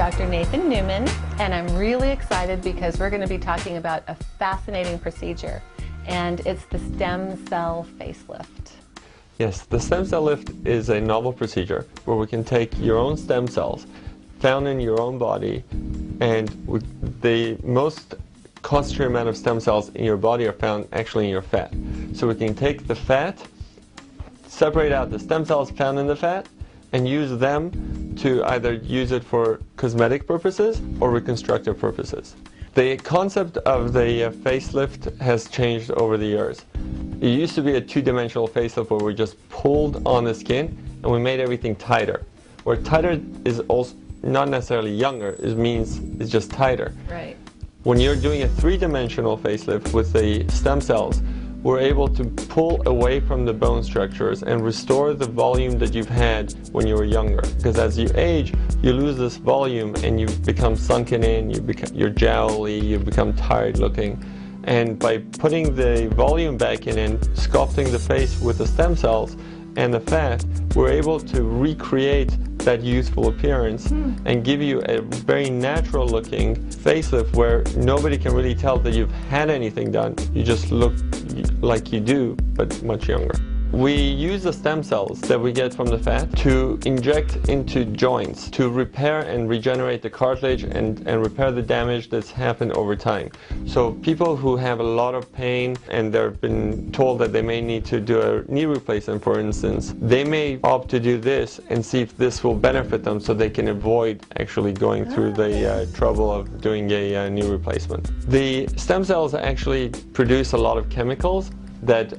Dr. Nathan Newman, and I'm really excited because we're going to be talking about a fascinating procedure, and it's the stem cell facelift. Yes, the stem cell lift is a novel procedure where we can take your own stem cells found in your own body, and the most concentrated amount of stem cells in your body are found actually in your fat. So we can take the fat, separate out the stem cells found in the fat, and use them to either use it for cosmetic purposes or reconstructive purposes. The concept of the facelift has changed over the years. It used to be a two-dimensional facelift where we just pulled on the skin and we made everything tighter. Where tighter is also not necessarily younger, it means it's just tighter. Right. When you're doing a three-dimensional facelift with the stem cells, we're able to pull away from the bone structures and restore the volume that you've had when you were younger. Because as you age, you lose this volume and you become sunken in, you're jowly, you become tired looking. And by putting the volume back in and sculpting the face with the stem cells and the fat, we're able to recreate that youthful appearance and give you a very natural looking facelift where nobody can really tell that you've had anything done. You just look like you do, but much younger. We use the stem cells that we get from the fat to inject into joints to repair and regenerate the cartilage and repair the damage that's happened over time. So people who have a lot of pain and they've been told that they may need to do a knee replacement, for instance, they may opt to do this and see if this will benefit them so they can avoid actually going through the trouble of doing a knee replacement. The stem cells actually produce a lot of chemicals that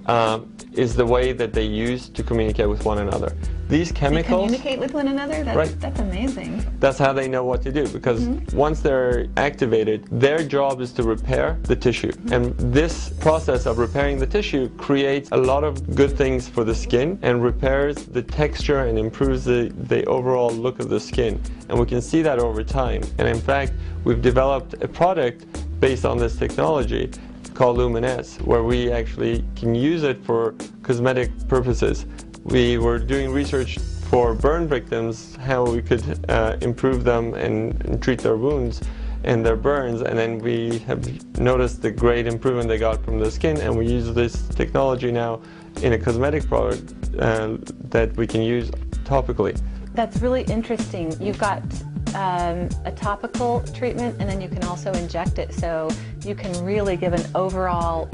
is the way that they use to communicate with one another. These chemicals... They communicate with one another? That's amazing. That's how they know what to do, because once they're activated, their job is to repair the tissue. And this process of repairing the tissue creates a lot of good things for the skin and repairs the texture and improves the overall look of the skin. And we can see that over time. And in fact, we've developed a product based on this technology called LUMINESCE, where we actually can use it for cosmetic purposes. We were doing research for burn victims, how we could improve them and treat their wounds and their burns, and then we have noticed the great improvement they got from the skin, and we use this technology now in a cosmetic product that we can use topically. That's really interesting. You've got a topical treatment, and then you can also inject it, so you can really give an overall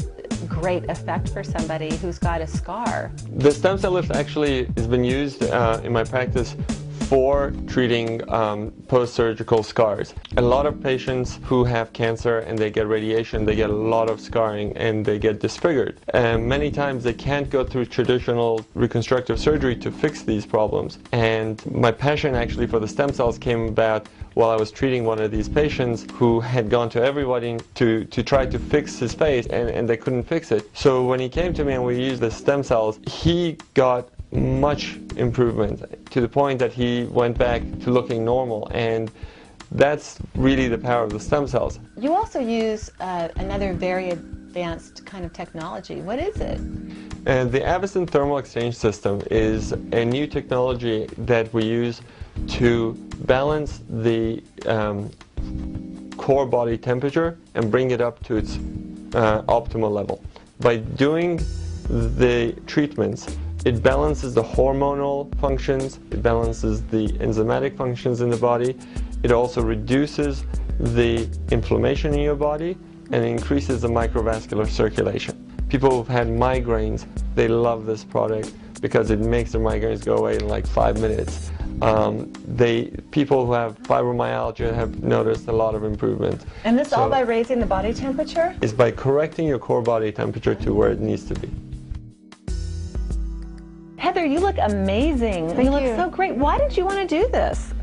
great effect for somebody who's got a scar. The stem cell lift actually has been used in my practice for treating post-surgical scars. A lot of patients who have cancer and they get radiation, they get a lot of scarring and they get disfigured. And many times they can't go through traditional reconstructive surgery to fix these problems. And my passion actually for the stem cells came about while I was treating one of these patients who had gone to everybody to try to fix his face, and they couldn't fix it. So when he came to me and we used the stem cells, he got much improvement to the point that he went back to looking normal, and that's really the power of the stem cells. You also use another very advanced kind of technology. What is it? And the Avicen thermal exchange system is a new technology that we use to balance the core body temperature and bring it up to its optimal level. By doing the treatments, it balances the hormonal functions, it balances the enzymatic functions in the body, it also reduces the inflammation in your body and increases the microvascular circulation. People who've had migraines, they love this product because it makes their migraines go away in like 5 minutes. People who have fibromyalgia have noticed a lot of improvement. And this all by raising the body temperature? It's by correcting your core body temperature to where it needs to be. Heather, you look amazing. Thank you. You look so great. Why did you want to do this?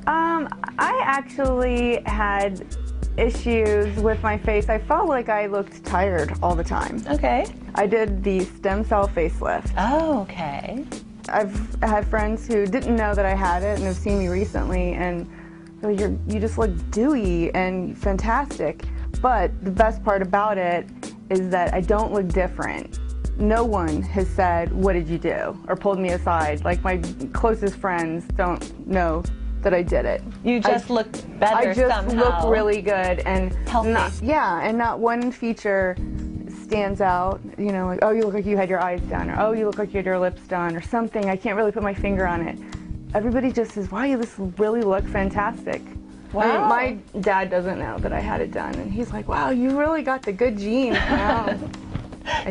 I actually had issues with my face. I felt like I looked tired all the time. Okay. I did the stem cell facelift. Oh, okay. I've had friends who didn't know that I had it and have seen me recently, and they're like, you just look dewy and fantastic. But the best part about it is that I don't look different. No one has said, "What did you do?" or pulled me aside. Like, my closest friends don't know that I did it. You just look better I just somehow. look really good and Healthy. and not one feature stands out. You know, like, oh, you look like you had your eyes done, or oh, you look like you had your lips done, or something. I can't really put my finger on it. Everybody just says, wow, you just really look fantastic. Wow. I mean, my dad doesn't know that I had it done, and he's like, wow, you really got the good genes now.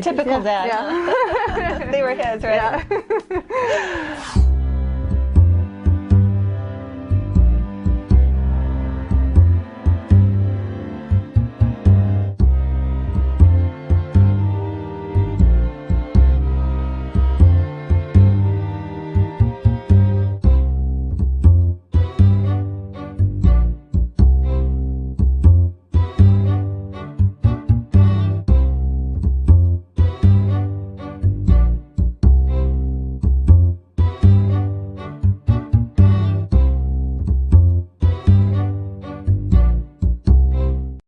Typical dad. Yeah. They were his, right? Yeah.